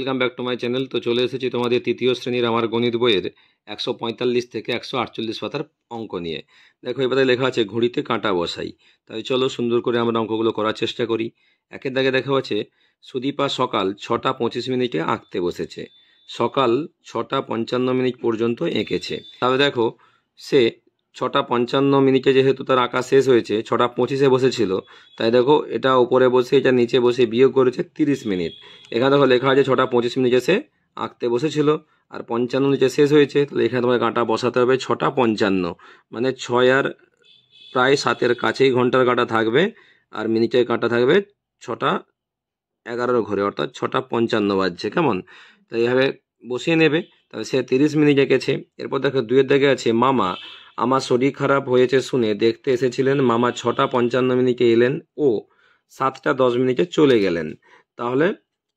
Welcome back to my channel. তো চলে এসেছি তোমাদের তৃতীয় শ্রেণীর আমার গণিত বইয়ের 145 থেকে 148 পাতার অঙ্ক নিয়ে। দেখো এবারে লেখা আছে ঘড়িতে কাঁটা বসাই। তাই চলো সুন্দর করে আমরা অঙ্কগুলো করার চেষ্টা করি। একের দাগে দেখা আছে সুদীপা সকাল 6:25 আঁকতে বসেছে। সকাল 6:55 পর্যন্ত এঁকেছে। তাহলে দেখো সে 6:55 যেহেতু তার আঁকা শেষ হয়েছে, 6:25 বসেছিল, তাই দেখো এটা উপরে বসে এটা নিচে বসে বিয়োগ করেছে 30 মিনিট। এখানে দেখো লেখা আছে 6:25 সে আঁকতে বসেছিল, আর 55 নিচে শেষ হয়েছে, তাহলে এখানে তোমার কাঁটা বসাতে হবে 6:55, মানে 6 আর প্রায় 7-এর কাছেই ঘন্টার কাঁটা থাকবে, আর মিনিটের কাঁটা থাকবে 6:11 ঘরে, অর্থাৎ 6:55 বাজছে। কেমন? তাই এইভাবে বসিয়ে নেবে। তাহলে সে 30 মিনিট এঁকেছে। এরপর দেখো দুইয়ের দিকে আছে মামা আমার শরীর খারাপ হয়েছে শুনে দেখতে এসেছিলেন। মামা 6:55 এলেন ও 7:10 চলে গেলেন। তাহলে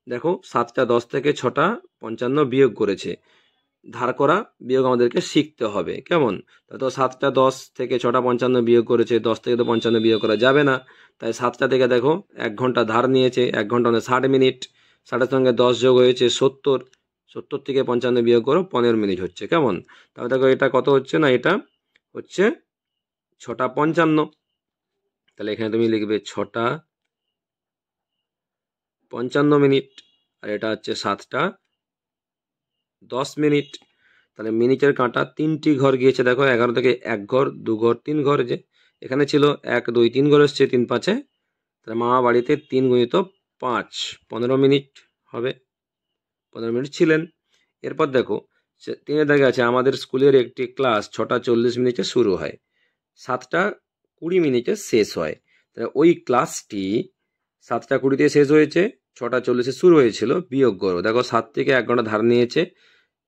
দেখো 7:10 থেকে 6:55 বিয়োগ করেছে। ধার করা বিয়োগ আমাদেরকে শিখতে হবে। কেমন? তো 7:10 থেকে 6:55 বিয়োগ করেছে, 10 থেকে তো 55 বিয়োগ করা যাবে না। তাই 7টা থেকে দেখো 1 ঘন্টা ধার নিয়েছে, 1 ঘন্টা মানে 60 মিনিট, 60-এর সঙ্গে 10 যোগ হয়েছে 70, 70 থেকে 55 বিয়োগ করো 15 মিনিট হচ্ছে। কেমন? তাহলে দেখো এটা কত হচ্ছে না, এটা হচ্ছে 6:55। তাহলে এখানে তুমি লিখবে 6:55, আর এটা হচ্ছে 7:10। তাহলে মিনিটের কাঁটা 3টি ঘর গিয়েছে। দেখো 11 থেকে 1 ঘর, 2 ঘর, 3 ঘর, যে এখানে ছিল 1 2 3 ঘর এসছে 3 5-এ। তাহলে মামা বাড়িতে 3 গুণিত 5, 15 মিনিট হবে, 15 মিনিট ছিলেন। এরপর দেখো 3-এর দাগে আছে আমাদের স্কুলের একটি ক্লাস 6:40 শুরু হয়, 7:20 শেষ হয়। তাহলে ওই ক্লাসটি 7:20 শেষ হয়েছে, 6:40 শুরু হয়েছিল, বিয়োগ করো। দেখো 7 থেকে 1 ঘন্টা ধার নিয়েছে,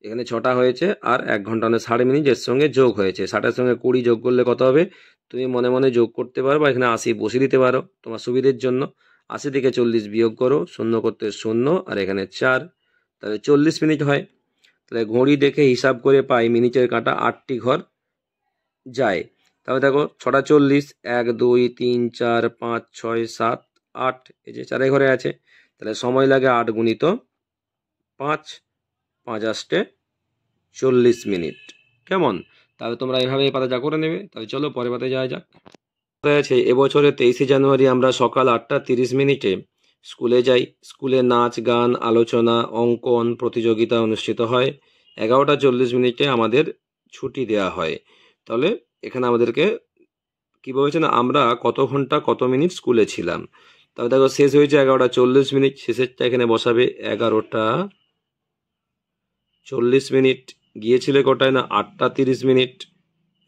এখানে 6টা হয়েছে, আর 1 ঘন্টা মানে 60 মিনিট এর সঙ্গে যোগ হয়েছে। 60-এর সঙ্গে 20 যোগ করলে কত হবে? তুমি মনে মনে যোগ করতে পারো, বা এখানে 80 বসিয়ে দিতে পারো তোমার সুবিধের জন্য। 80 থেকে 40 বিয়োগ করো, শূন্য করতে শূন্য, আর এখানে 4, তাহলে 40 মিনিট হয়। তাহলে ঘড়ি দেখে হিসাব করে পাই মিনিটের কাঁটা 8টি ঘর যায়। তাহলে দেখো 6:40, 1 2 3 4 5 6 7 8, এই যে 4 ঘরে আছে। তাহলে সময় লাগে 8 গুণিত 5, 5 8 40 মিনিট। কেমন? তাহলে তোমরা এইভাবে এই পাতা যা করে নেবে। তাহলে চলো পরের পাতায় যাওয়া যাক। আছে এবছরে 23শে জানুয়ারি আমরা সকাল 8:30 স্কুলে যাই। স্কুলে নাচ গান আলোচনা অঙ্কন প্রতিযোগিতা অনুষ্ঠিত হয়। 11:40 আমাদের ছুটি দেওয়া হয়। তাহলে এখানে আমাদেরকে কি বলেছে না, আমরা কত ঘন্টা কত মিনিট স্কুলে ছিলাম। তাহলে দেখো শেষ হয়েছে 11:40, শেষেরটা এখানে বসাবে 11:40। গিয়েছিলে কটায় না 8:30,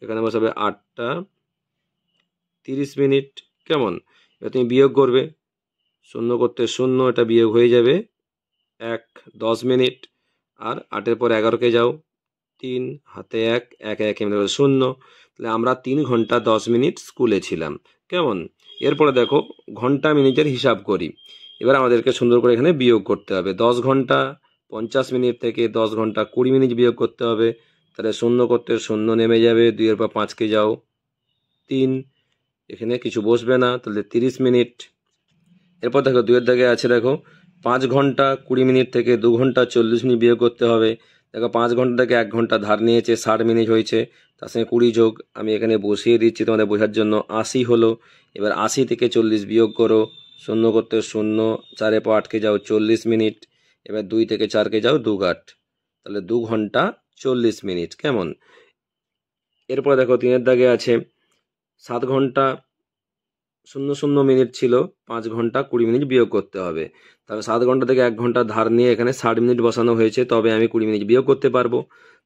এখানে বসাবে 8:30। কেমন? এবার তুমি বিয়োগ করবে, শূন্য করতে শূন্য, এটা বিয়োগ হয়ে যাবে 1 10 মিনিট, আর 8-এর পর 11-কে যাও 3, হাতে 1 1 1 শূন্য। তাহলে আমরা 3 ঘন্টা 10 মিনিট স্কুলে ছিলাম। কেমন? এরপরে দেখো ঘন্টা মিনিটের হিসাব করি। এবার আমাদেরকে সুন্দর করে এখানে বিয়োগ করতে হবে। 10 ঘন্টা 50 মিনিট থেকে 10 ঘন্টা 20 মিনিট বিয়োগ করতে হবে। তাহলে শূন্য করতে শূন্য নেমে যাবে, 2-এর পর 5-কে যাও 3, এখানে কিছু বসবে না, তাহলে 30 মিনিট। এরপর দেখো 2-এর দাগে আছে দেখো 5 ঘন্টা 20 মিনিট থেকে 2 ঘন্টা 40 মিনিট বিয়োগ করতে হবে। দেখো 5 ঘন্টা থেকে 1 ঘন্টা ধার নিয়েছে, 60 মিনিট হয়েছে, তার সঙ্গে 20 যোগ আমি এখানে বসিয়ে দিচ্ছি তোমাদের বোঝার জন্য, 80 হলো। এবার 80 থেকে 40 বিয়োগ করো, শূন্য করতে শূন্য, 4-এর পর 8-কে যাও 40 মিনিট। এবার 2 থেকে 4-কে যাও 2 8, তাহলে 2 ঘন্টা 40 মিনিট। কেমন? এরপর দেখো 3-এর দাগে আছে 7 ঘন্টা 00 মিনিট ছিল, 5 ঘন্টা 20 মিনিট বিয়োগ করতে হবে। তাহলে 7 ঘন্টা থেকে 1 ঘন্টা ধার নিয়ে এখানে 60 মিনিট বসানো হয়েছে, তবে আমি 20 মিনিট বিয়োগ করতে পারবো।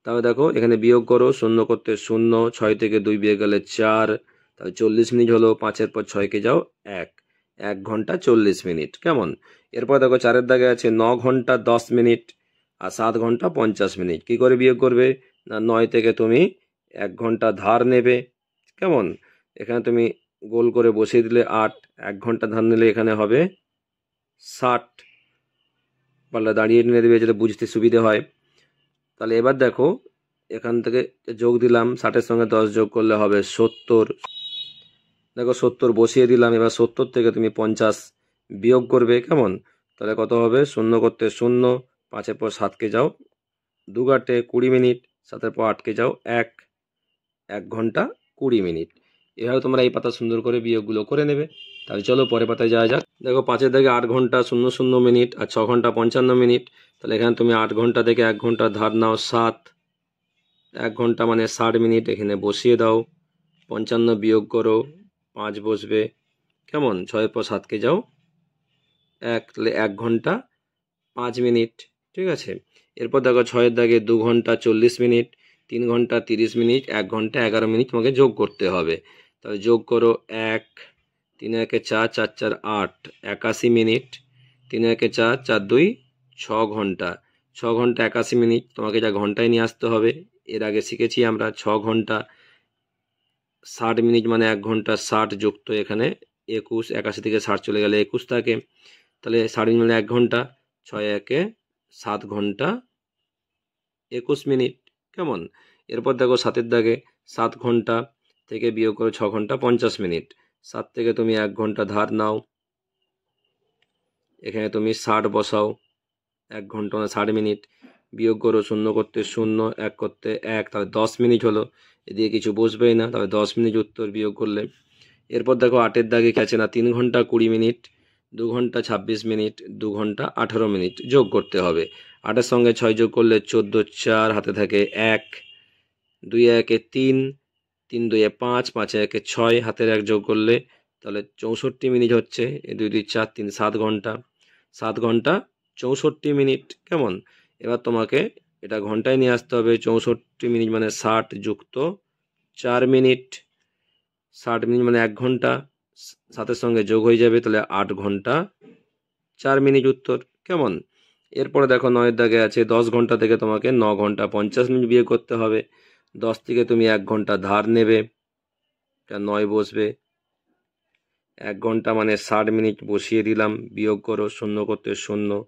তাহলে দেখো এখানে বিয়োগ করো, শূন্য করতে শূন্য, 6 থেকে 2 বিয়োগ গেলে 4, তাহলে 40 মিনিট হলো। 5-এর পর 6-কে যাও 1, 1 ঘন্টা 40 মিনিট। কেমন? এরপর দেখো 4-এর দাগে আছে 9 ঘন্টা 10 মিনিট আর 7 ঘন্টা 50 মিনিট। কি করে বিয়োগ করবে না, 9 থেকে তুমি 1 ঘন্টা ধার নেবে। কেমন? এখানে তুমি গোল করে বসিয়ে দিলে 8, 1 ঘন্টা ধার নিলে এখানে হবে 60, পাল্লা দাঁড়িয়ে নিয়ে দেবে যাতে বুঝতে সুবিধে হয়। তাহলে এবার দেখো এখান থেকে যোগ দিলাম, 60-এর সঙ্গে 10 যোগ করলে হবে 70। দেখো 70 বসিয়ে দিলাম। এবার 70 থেকে তুমি 50 বিয়োগ করবে। কেমন? তাহলে কত হবে? শূন্য করতে শূন্য, 5-এর পর 7কে যাও 2 ঘাটে 20 মিনিট, 7-এর পর 8কে যাও 1 ঘন্টা 20 মিনিট। এভাবে তোমরা এই পাতা সুন্দর করে বিয়োগগুলো করে নেবে। তাহলে চলো পরের পাতায় যাওয়া যাক। দেখো 5-এর দাগে 8 ঘন্টা 00 মিনিট আর 6 ঘন্টা 55 মিনিট। তাহলে এখানে তুমি 8 ঘন্টা থেকে 1 ঘন্টা ধার নাও 7, 1 ঘন্টা মানে 60 মিনিট এখানে বসিয়ে দাও। 55 বিয়োগ করো 5 বসবে, কেমন? 6-এর পর 7কে যাও 1, তাহলে 1 ঘন্টা 5 মিনিট, ঠিক আছে। এরপর দেখো 6-এর দাগে 2 ঘন্টা 40 মিনিট, 3 ঘন্টা 30 মিনিট, 1 ঘন্টা 11 মিনিট তোমাকে যোগ করতে হবে। তাহলে যোগ করো 1, 3 1 4, 4 4 8, 81 মিনিট, 3 1 4, 4 2 6 ঘন্টা, 6 ঘন্টা 81 মিনিট। তোমাকে যা ঘন্টায় নিয়ে আসতে হবে। এর আগে শিখেছি আমরা 6 ঘন্টা 60 মিনিট মানে 1 ঘন্টা 60 যুক্ত এখানে 21, 81 থেকে 60 চলে গেলে 21 থাকে। তাহলে 60 মিনিট মানে 1 ঘন্টা, 6 1 7 ঘন্টা 21 মিনিট, কেমন? এরপর দেখো 7-এর দাগে 7 ঘন্টা থেকে বিয়োগ করো 6 ঘন্টা 50 মিনিট। 7 থেকে তুমি 1 ঘন্টা ধার নাও, এখানে তুমি 60 বসাও, 1 ঘন্টা মানে 60 মিনিট, বিয়োগ করো 0 করতে 0, 1 করতে 1, তাহলে 10 মিনিট হলো। এদিকে কিছু বসবেই না, তাহলে 10 মিনিট উত্তর বিয়োগ করলে। এরপর দেখো 8-এর দাগে কি আছে না 3 ঘন্টা 20 মিনিট, 2 ঘন্টা 26 মিনিট, 2 ঘন্টা 18 মিনিট যোগ করতে হবে। 8-এর সঙ্গে 6 যোগ করলে 14, 4 হাতে থাকে 1, 2 1 3, 3 2 5, 5 1 6 হাতের 1 যোগ করলে তাহলে 64 মিনিট হচ্ছে। 2 2 4 3 7 ঘন্টা, 7 ঘন্টা 64 মিনিট, কেমন? এবার তোমাকে এটা ঘন্টায় নিয়ে আসতে হবে। 64 মিনিট মানে 60 যুক্ত 4 মিনিট, 60 মিনিট মানে 1 ঘন্টা, 7-এর সঙ্গে যোগ হয়ে যাবে, তাহলে 8 ঘন্টা 4 মিনিট উত্তর, কেমন? এরপরে দেখো 9-এর দাগে আছে 10 ঘন্টা থেকে তোমাকে 9 ঘন্টা 50 মিনিট বিয়োগ করতে হবে। 10 থেকে তুমি 1 ঘন্টা ধার নেবে, এটা 9 বসবে। 1 ঘন্টা মানে 60 মিনিট বসিয়ে দিলাম, বিয়োগ করো 0 করতে 0,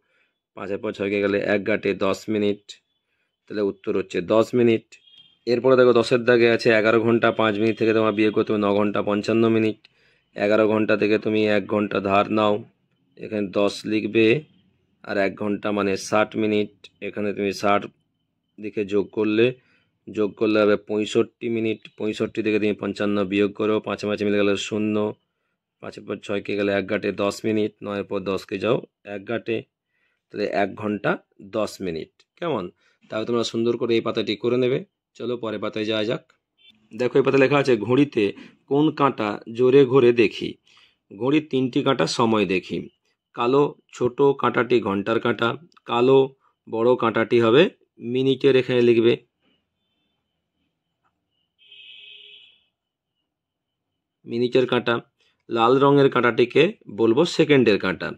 5-এর পর 6কে গেলে 1 ঘাটে 10 মিনিট, তাহলে উত্তর হচ্ছে 10 মিনিট। এরপরে দেখো 10-এর দাগে আছে 11 ঘন্টা 5 মিনিট থেকে তোমার বিয়োগ করতে হবে 9 ঘন্টা 55 মিনিট। 11 ঘন্টা থেকে তুমি 1 ঘন্টা ধার নাও, এখানে 10 লিখবে, আর 1 ঘন্টা মানে 60 মিনিট, এখানে তুমি 60 দিকে যোগ করলে হবে 65 মিনিট। 65 থেকে তুমি 55 বিয়োগ করো, 5 5 মিলে গেলে 0, 5-এর পর 6কে গেলে 1 ঘাটে 10 মিনিট, 9-এর পর 10কে যাও 1 ঘাটে, তাহলে 1 ঘন্টা 10 মিনিট, কেমন? তাহলে তোমরা সুন্দর করে এই পাতাটি করে নেবে। চলো পরের পাতায় যাওয়া যাক। দেখো এই পাতায় লেখা আছে ঘড়িতে কোন কাঁটা জোরে ঘোরে দেখি। ঘড়ির 3টি কাঁটা সময় দেখি। কালো ছোট কাঁটাটি ঘন্টার কাঁটা, কালো বড় কাঁটাটি হবে মিনিটের, এখানে লিখবে। মিনিটের কাঁটা। লাল রঙের কাঁটাটিকে বলবো সেকেন্ডের কাঁটা।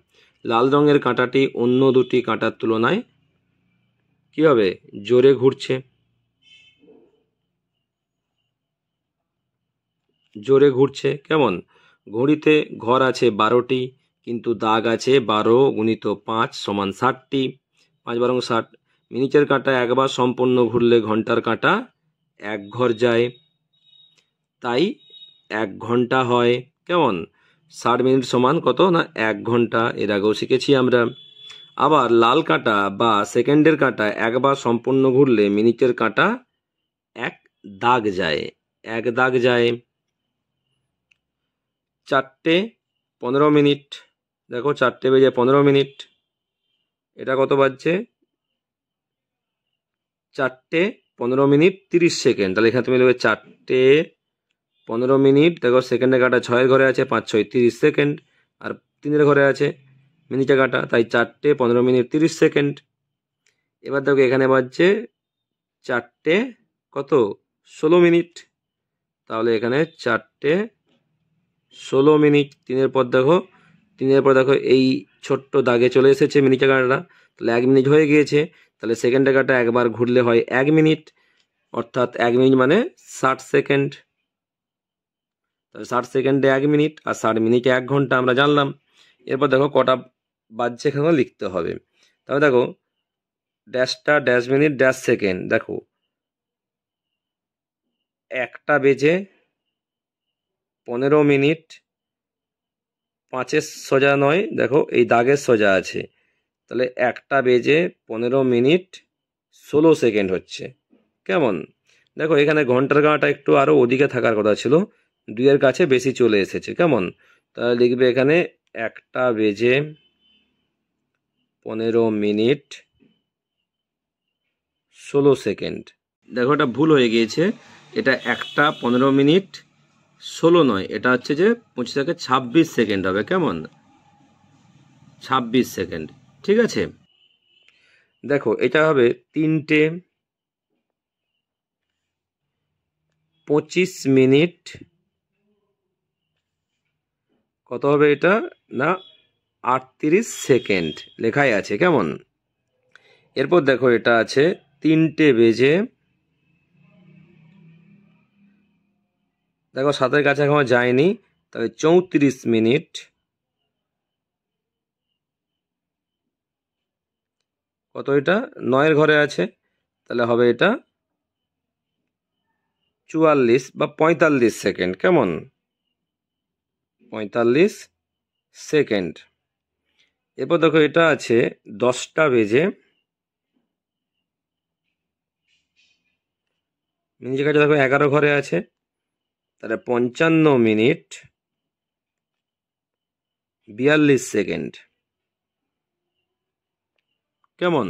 লাল রঙের কাঁটাটি অন্য দুটি কাঁটার তুলনায় কি হবে? জোরে ঘুরছে, জোরে ঘুরছে, কেমন? ঘড়িতে ঘর আছে 12টি, কিন্তু দাগ আছে 12 গুণিত 5 সমান 60টি। 5 12 60। মিনিটের কাঁটা একবার সম্পূর্ণ ঘুরলে ঘন্টার কাঁটা 1 ঘর যায়, তাই 1 ঘন্টা হয়, কেমন? 60 মিনিট সমান কত না 1 ঘন্টা, এর আগেও শিখেছি আমরা। আবার লাল কাঁটা বা সেকেন্ডের কাঁটা একবার সম্পূর্ণ ঘুরলে মিনিটের কাঁটা 1 দাগ যায়, 1 দাগ যায়। 4টে 15 মিনিট, দেখো 4টে বেজে 15 মিনিট, এটা কত বাজছে? 4টে 15 মিনিট 30 সেকেন্ড। তাহলে এখানে তুমি লিখবে 4টে 15 মিনিট, দেখো সেকেন্ডের কাটা 6-এর ঘরে আছে, 5 6 30 সেকেন্ড, আর 3-এর ঘরে আছে মিনিটের কাটা, তাই 4টে 15 মিনিট 30 সেকেন্ড। এবার দেখো এখানে বাজছে 4টে কত 16 মিনিট, তাহলে এখানে 4টে 16 মিনিট। 3-এর পর দেখো, 3-এর পর দেখো এই ছোট্ট দাগে চলে এসেছে মিনিটের কাটাটা, তাহলে 1 মিনিট হয়ে গিয়েছে। তাহলে সেকেন্ডের কাটা একবার ঘুরলে হয় 1 মিনিট, অর্থাৎ 1 মিনিট মানে 60 সেকেন্ড। তাহলে 60 সেকেন্ডে 1 মিনিট, আর 60 মিনিটে 1 ঘন্টা আমরা জানলাম। এরপর দেখো কটা বাজছে এখানে লিখতে হবে। তাহলে দেখো ড্যাশটা ড্যাশ মিনিট ড্যাশ সেকেন্ড, দেখো 1টা বেজে 15 মিনিট, 5-এর সোজা নয়, দেখো এই দাগের সোজা আছে, তাহলে 1:15:16 হচ্ছে। কেমন? দেখো এখানে ঘন্টার কাঁটাটা একটু আরও ওদিকে থাকার কথা ছিল, 2-এর কাছে বেশি চলে এসেছে। কেমন? তাহলে লিখবে এখানে 1:15:16। দেখো এটা ভুল হয়ে গিয়েছে, এটা 1:15:16 নয়, এটা হচ্ছে যে 25 থেকে 26 সেকেন্ড হবে। কেমন? 26 সেকেন্ড। ঠিক আছে, দেখো এটা হবে 3:25 কত হবে এটা না 38 সেকেন্ড লেখাই আছে। কেমন? এরপর দেখো এটা আছে 3:00 দেখো 7-এর কাছে এখনো যায়নি, তাহলে 34 কত এটা 9-এর ঘরে আছে, তাহলে হবে এটা 44 বা 45 সেকেন্ড। কেমন? 45 সেকেন্ড। এরপর দেখো এটা আছে 10:00 নিজের কাছে দেখো 11 ঘরে আছে, তাহলে 55:42 সেকেন্ড। কেমন?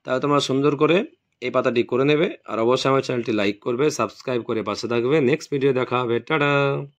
তাহলে তোমরা সুন্দর করে এই পাতাটি করে নেবে, আর অবশ্যই আমার চ্যানেলটি লাইক করবে, সাবস্ক্রাইব করে পাশে থাকবে। নেক্সট ভিডিও দেখা হবে। টাটা।